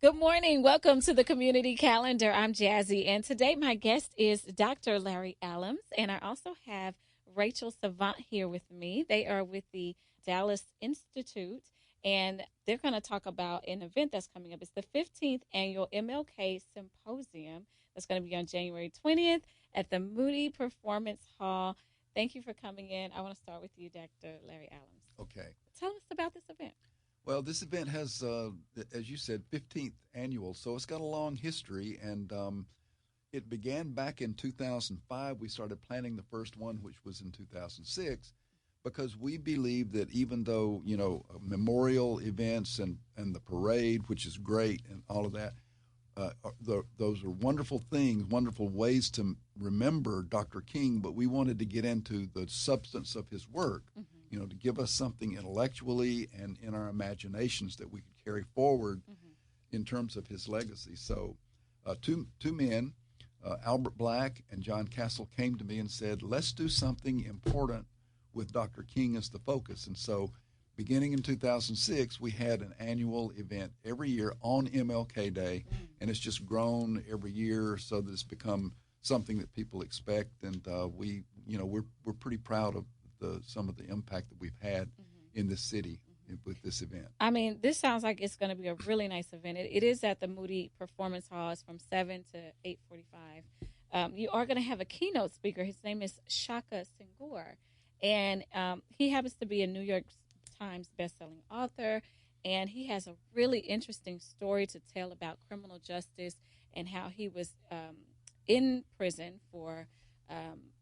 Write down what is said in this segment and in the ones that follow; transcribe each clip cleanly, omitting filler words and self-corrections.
Good morning. Welcome to the Community Calendar. I'm Jazzy, and today my guest is Dr. Larry Allums, and I also have Rachel Savant here with me. They are with the Dallas Institute, and they're going to talk about an event that's coming up. It's the 15th Annual MLK Symposium that's going to be on January 20th at the Moody Performance Hall. Thank you for coming in. I want to start with you, Dr. Larry Allums. Okay. Tell us about this event. Well, this event has, as you said, 15th annual, so it's got a long history, and it began back in 2005. We started planning the first one, which was in 2006, because we believe that even though, memorial events and the parade, which is great, and all of that, those are wonderful things, wonderful ways to remember Dr. King, but we wanted to get into the substance of his work. Mm-hmm. To give us something intellectually and in our imaginations that we could carry forward in terms of his legacy. So two men, Albert Black and John Castle, came to me and said, let's do something important with Dr. King as the focus. And so beginning in 2006, we had an annual event every year on MLK Day, and it's just grown every year so that it's become something that people expect. And we're pretty proud of some of the impact that we've had in this city with this event. I mean, this sounds like it's going to be a really nice event. It is at the Moody Performance Hall. It's from 7 to 8:45. You are going to have a keynote speaker. His name is Shaka Senghor, and he happens to be a New York Times bestselling author, and he has a really interesting story to tell about criminal justice and how he was in prison for,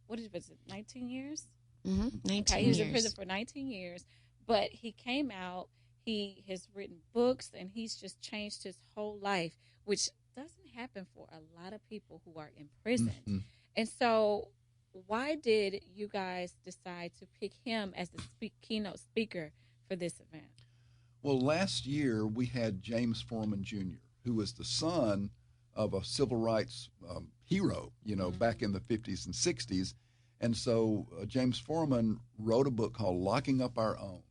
19 years? Mm-hmm. 19 He was years. in prison for 19 years, but he came out. He has written books, and he's just changed his whole life, which doesn't happen for a lot of people who are in prison. Mm-hmm. And so why did you guys decide to pick him as the keynote speaker for this event? Well, last year we had James Foreman Jr., who was the son of a civil rights hero, back in the 50s and 60s. And so James Foreman wrote a book called Locking Up Our Own.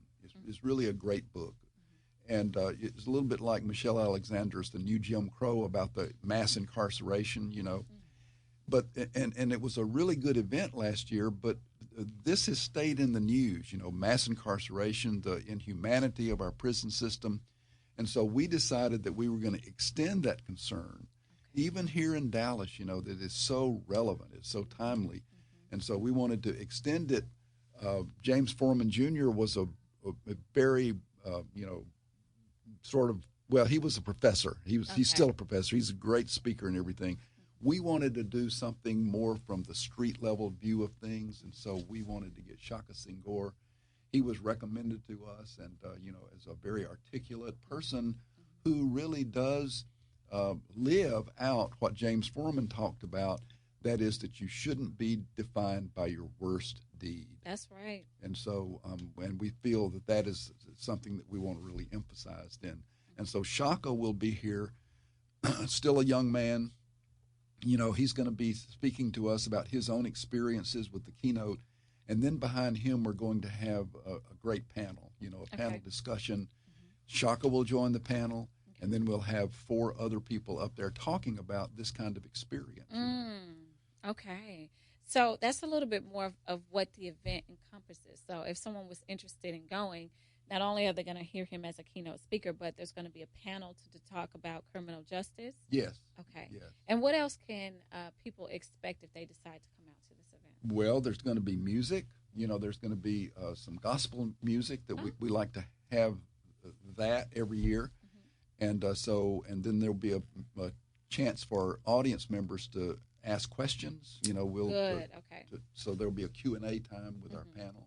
It's really a great book. And it's a little bit like Michelle Alexander's The New Jim Crow about the mass incarceration, But and it was a really good event last year, but this has stayed in the news, mass incarceration, the inhumanity of our prison system. And so we decided that we were going to extend that concern, even here in Dallas, that is so relevant, it's so timely. And so we wanted to extend it. James Foreman Jr. was a very, he was a professor. He's still a professor. He's a great speaker and everything. We wanted to do something more from the street level view of things, and so we wanted to get Shaka Senghor. He was recommended to us, and as a very articulate person who really does live out what James Foreman talked about. That is that you shouldn't be defined by your worst deed. That's right. And so, and we feel that is something that we want to really emphasize then. And so Shaka will be here, still a young man. He's going to be speaking to us about his own experiences with the keynote. And then behind him, we're going to have a great panel, panel discussion. Shaka will join the panel. And then we'll have 4 other people up there talking about this kind of experience. Okay. So that's a little bit more of what the event encompasses. So if someone was interested in going, not only are they going to hear him as a keynote speaker, but there's going to be a panel to talk about criminal justice? Yes. Okay. Yes. And what else can people expect if they decide to come out to this event? Well, there's going to be music. There's going to be some gospel music that we like to have that every year. And and then there'll be a chance for audience members to ask questions. So there'll be a Q&A time with our panel.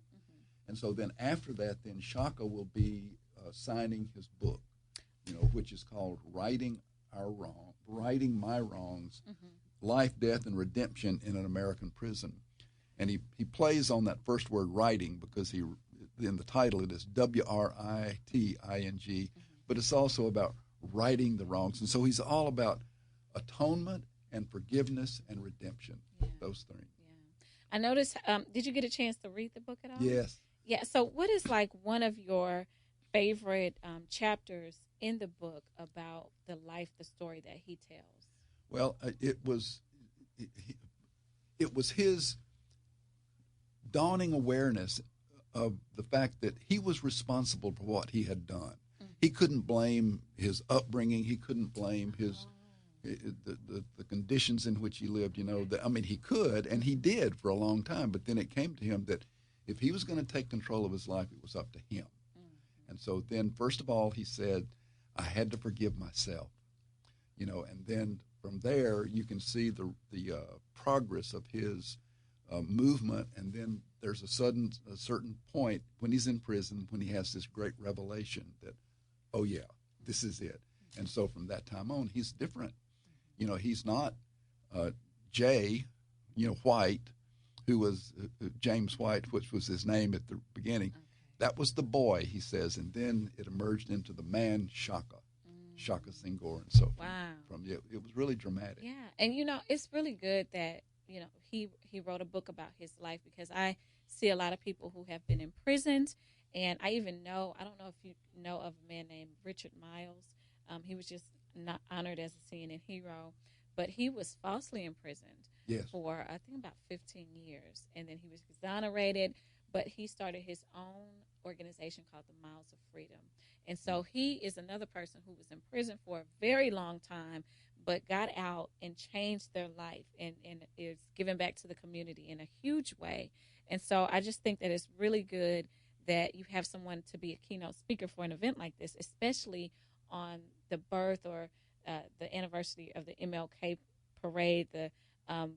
And so then after that, then Shaka will be signing his book, which is called Righting My Wrongs, Life, Death, and Redemption in an American Prison. And he plays on that first word, writing, because in the title it is WRITING, but it's also about righting the wrongs. And so he's all about atonement and forgiveness and redemption, those things. Yeah. I noticed, did you get a chance to read the book at all? Yes. Yeah, so what is like one of your favorite chapters in the book about the life, the story that he tells? Well, it was his dawning awareness of the fact that he was responsible for what he had done. Mm-hmm. He couldn't blame his upbringing. He couldn't blame the conditions in which he lived. He could, and he did for a long time. But then it came to him that if he was going to take control of his life, it was up to him. Mm-hmm. And so then, first of all, he said, I had to forgive myself. And then from there, you can see the progress of his movement, and then there's a certain point when he's in prison when he has this great revelation that, oh yeah, this is it. And so from that time on, he's different. He's not Jay, White, who was James White, which was his name at the beginning. Okay. That was the boy, he says, and then it emerged into the man Shaka Senghor, and so it was really dramatic. Yeah, and it's really good that he wrote a book about his life, because I see a lot of people who have been imprisoned, and I don't know if you know of a man named Richard Miles. He was just not honored as a CNN hero, but he was falsely imprisoned for I think about 15 years, and then he was exonerated. But he started his own organization called the Miles of Freedom. And so he is another person who was in prison for a very long time, but got out and changed their life and is giving back to the community in a huge way. And so I just think that it's really good that you have someone to be a keynote speaker for an event like this, especially on the birth or the anniversary of the MLK parade,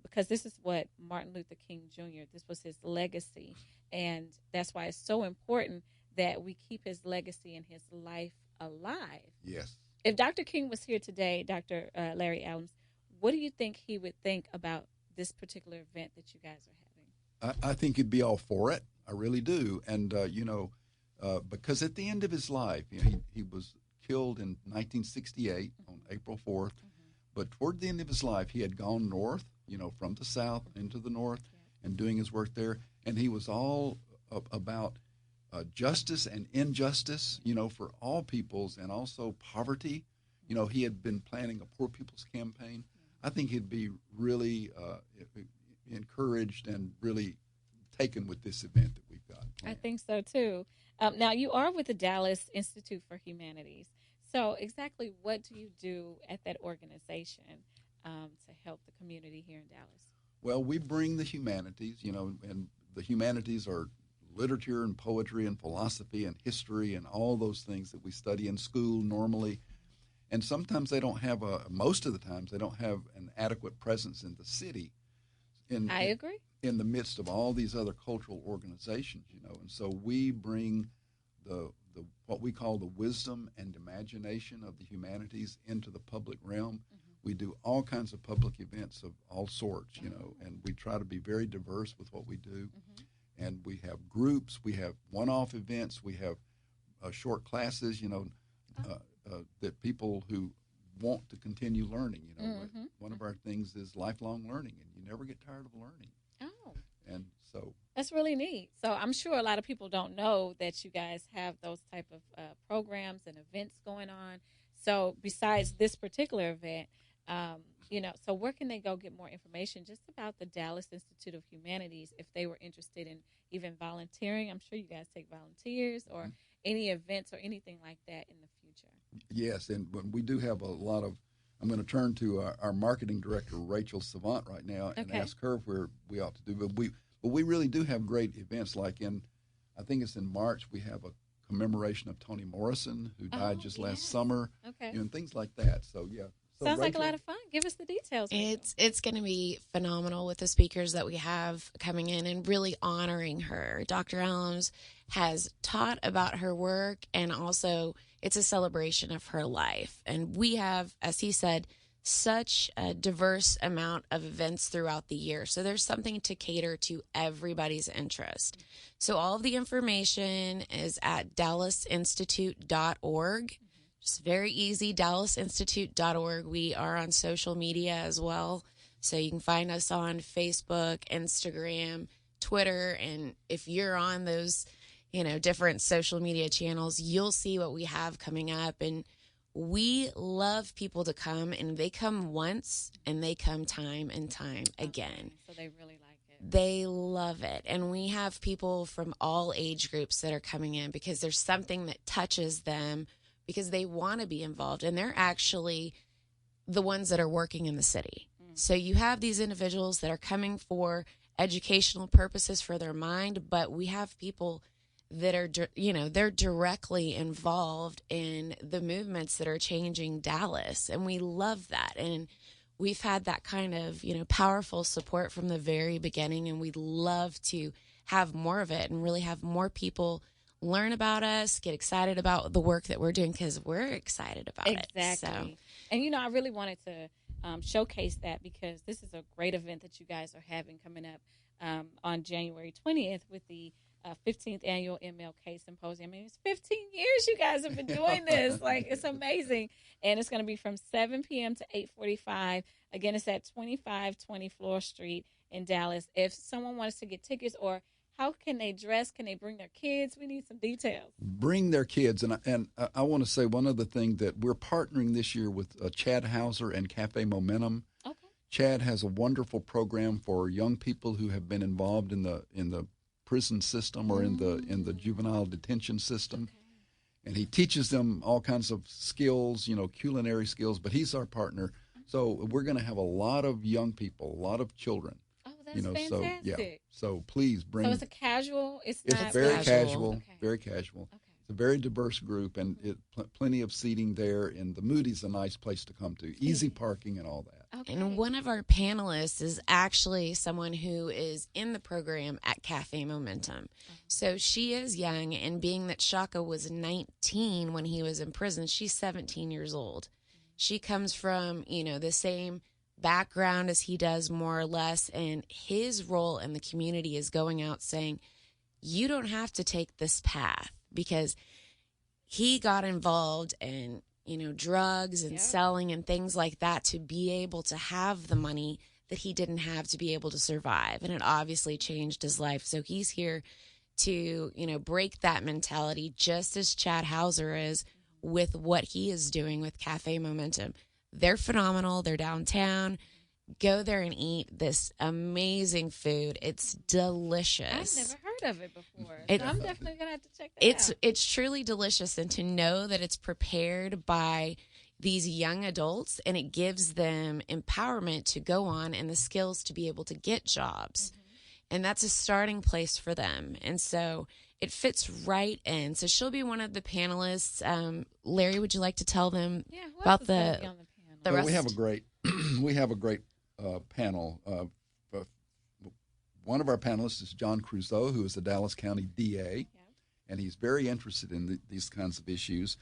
because this is what Martin Luther King Jr., this was his legacy. And that's why it's so important that we keep his legacy and his life alive. Yes. If Dr. King was here today, Dr. Larry Allums, what do you think he would think about this particular event that you guys are having? I think he'd be all for it. I really do. And, because at the end of his life, he was killed in 1968 on April 4th. But toward the end of his life, he had gone north, from the south into the north and doing his work there. And he was all about justice and injustice, for all peoples, and also poverty. He had been planning a poor people's campaign. I think he'd be really encouraged and really taken with this event that we've got planned. I think so, too. Now, you are with the Dallas Institute for Humanities. So exactly what do you do at that organization to help the community here in Dallas? Well, we bring the humanities, and the humanities are literature and poetry and philosophy and history and all those things that we study in school normally. And sometimes they don't have most of the times they don't have an adequate presence in the city. I agree. In the midst of all these other cultural organizations, and so we bring the what we call the wisdom and imagination of the humanities into the public realm. Mm-hmm. We do all kinds of public events of all sorts, and we try to be very diverse with what we do. Mm-hmm. And we have groups, we have one-off events, we have short classes, that people who want to continue learning, Mm-hmm. One of our things is lifelong learning, and you never get tired of learning. Oh. And so that's really neat. So I'm sure a lot of people don't know that you guys have those type of programs and events going on. So besides this particular event, so where can they go get more information just about the Dallas Institute of Humanities if they were interested in even volunteering? I'm sure you guys take volunteers or mm-hmm. any events or anything like that in the future. Yes, and we do have a lot of, I'm going to turn to our marketing director, Rachel Savant, right now and ask her where we ought to do. But we really do have great events, like I think it's in March, we have a commemoration of Toni Morrison, who died just last summer, and things like that. So, yeah. So sounds like a lot of fun. Give us the details. It's going to be phenomenal with the speakers that we have coming in and really honoring her. Dr. Allums has taught about her work, and also it's a celebration of her life. And we have, as he said, such a diverse amount of events throughout the year. So there's something to cater to everybody's interest. So all of the information is at dallasinstitute.org. Just very easy, dallasinstitute.org. We are on social media as well. So you can find us on Facebook, Instagram, Twitter. And if you're on those, different social media channels, you'll see what we have coming up. And we love people to come, and they come once and they come time and time again. So they really like it. They love it. And we have people from all age groups that are coming in because there's something that touches them because they want to be involved. And they're actually the ones that are working in the city. So you have these individuals that are coming for educational purposes for their mind, but we have people that are, they're directly involved in the movements that are changing Dallas. And we love that. And we've had that kind of, powerful support from the very beginning. And we'd love to have more of it and really have more people learn about us, get excited about the work that we're doing because we're excited about it. Exactly. And, I really wanted to showcase that because this is a great event that you guys are having coming up on January 20th with the 15th Annual MLK Symposium. I mean, it's 15 years you guys have been doing this. Like, it's amazing. And it's going to be from 7 p.m. to 8:45. Again, it's at 2520 Floor Street in Dallas. If someone wants to get tickets, or how can they dress? Can they bring their kids? We need some details. Bring their kids. And I want to say one other thing, that we're partnering this year with Chad Hauser and Cafe Momentum. Okay. Chad has a wonderful program for young people who have been involved in the prison system or in the juvenile detention system. Okay. And he teaches them all kinds of skills, culinary skills, but he's our partner. So we're going to have a lot of young people, a lot of children. Oh, that's fantastic. So yeah. So please bring. So it's a casual. It's not very casual. casual. Okay. Very casual. Okay. It's a very diverse group, and plenty of seating there. And the Moody's a nice place to come to. Easy parking and all that. Okay. And one of our panelists is actually someone who is in the program at Cafe Momentum. So she is young, and being that Shaka was 19 when he was in prison, she's 17 years old. She comes from, the same background as he does, more or less, and his role in the community is going out saying, you don't have to take this path, because he got involved in drugs and selling and things like that to be able to have the money that he didn't have to be able to survive. And it obviously changed his life. So he's here to, break that mentality, just as Chad Hauser is with what he is doing with Cafe Momentum. They're phenomenal. They're downtown. Go there and eat this amazing food. It's delicious. I've never heard of it before. So I'm definitely going to have to check that out. It's truly delicious, and to know that it's prepared by these young adults, and it gives them empowerment to go on and the skills to be able to get jobs. And that's a starting place for them. And so it fits right in. So she'll be one of the panelists. Larry, would you like to tell them about the on the panel? the Well, rest? we have a great panel. One of our panelists is John Crusoe, who is the Dallas County DA, and he's very interested in these kinds of issues.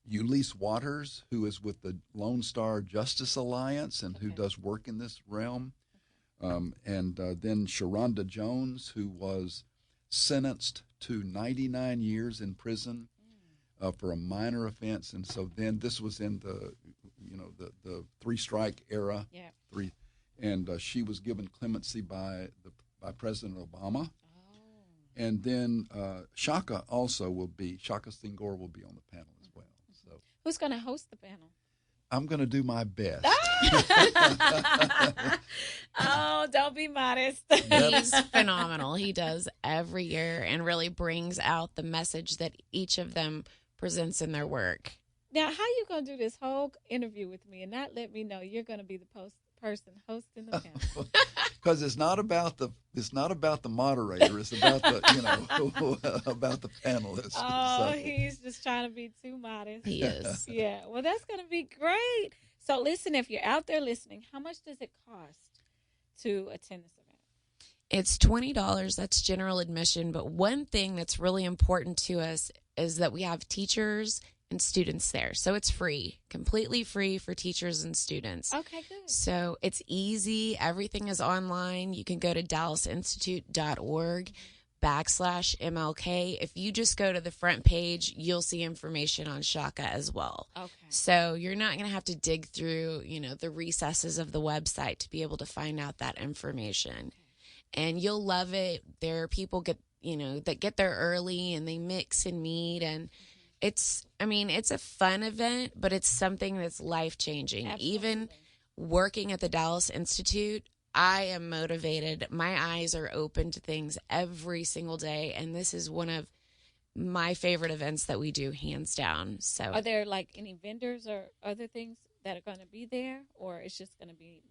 Ulysses Waters, who is with the Lone Star Justice Alliance and who does work in this realm. And then Sharonda Jones, who was sentenced to 99 years in prison for a minor offense. And so then this was in the three-strike era. Yeah. And she was given clemency by President Obama. And then Shaka Senghor will be on the panel as well. So Who's going to host the panel? I'm going to do my best. Oh, don't be modest. He's phenomenal. He does every year and really brings out the message that each of them presents in their work. Now, how you going to do this whole interview with me and not let me know you're going to be the person hosting the panel? Because it's not about the moderator. It's about the about the panelists. Oh, he's just trying to be too modest. He is. Yeah. Well, that's going to be great. So, listen, if you're out there listening, how much does it cost to attend this event? It's $20. That's general admission. But one thing that's really important to us is that we have teachers and students there. So it's free, completely free for teachers and students. Okay, good. So it's easy. Everything is online. You can go to dallasinstitute.org/MLK. If you just go to the front page, you'll see information on Shaka as well. Okay. So you're not going to have to dig through, the recesses of the website to be able to find out that information. And you'll love it. There are people that get there early and they mix and meet, and it's a fun event, but it's something that's life-changing. Absolutely. Even working at the Dallas Institute, I am motivated. My eyes are open to things every single day, and this is one of my favorite events that we do, hands down. So, are there like any vendors or other things that are going to be there, or it's just going to be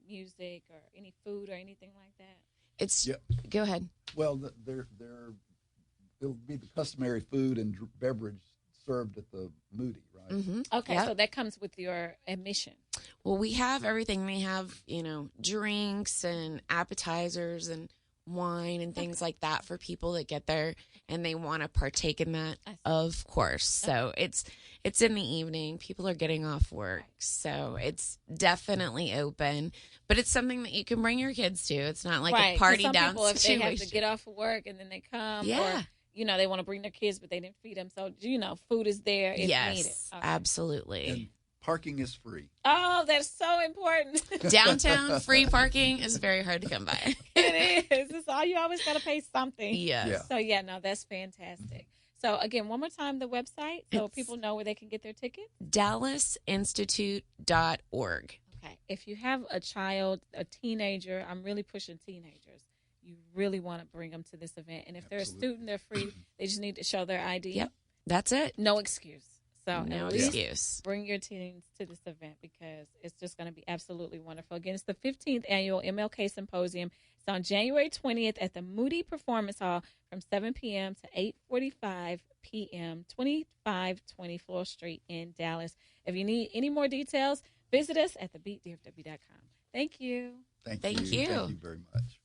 music or any food or anything like that? it's Yep. Go ahead. Well, it'll be the customary food and beverage served at the Moody, right? Mm-hmm. Okay, Yep. so that comes with your admission. Well, we have everything. We have, drinks and appetizers and wine and things like that for people that get there and they want to partake in that, I see. of course. So it's in the evening. People are getting off work. So it's definitely open, but it's something that you can bring your kids to. It's not like Right, a 'cause party some down people, if situation. they have to get off of work and then they come, Yeah. or they want to bring their kids, but they didn't feed them, so food is there if Yes, needed. Okay. absolutely. And parking is free. Oh, that's so important. Downtown free parking is very hard to come by. It is. It's all, you always got to pay something. Yes. Yeah. So no, that's fantastic. So again, one more time, the website, so It's- people know where they can get their tickets. DallasInstitute.org. Okay. If you have a child, a teenager, I'm really pushing teenagers. You really want to bring them to this event. And if they're a Absolutely. student, they're free. They just need to show their ID. Yep. That's it. No excuse. So No at least excuse. bring your teens to this event because it's just going to be absolutely wonderful. Again, it's the 15th Annual MLK Symposium. It's on January 20th at the Moody Performance Hall from 7 p.m. to 8:45 p.m., 2520 Floor Street in Dallas. If you need any more details, visit us at thebeatdfw.com. Thank you. Thank Thank you. you. Thank you very much.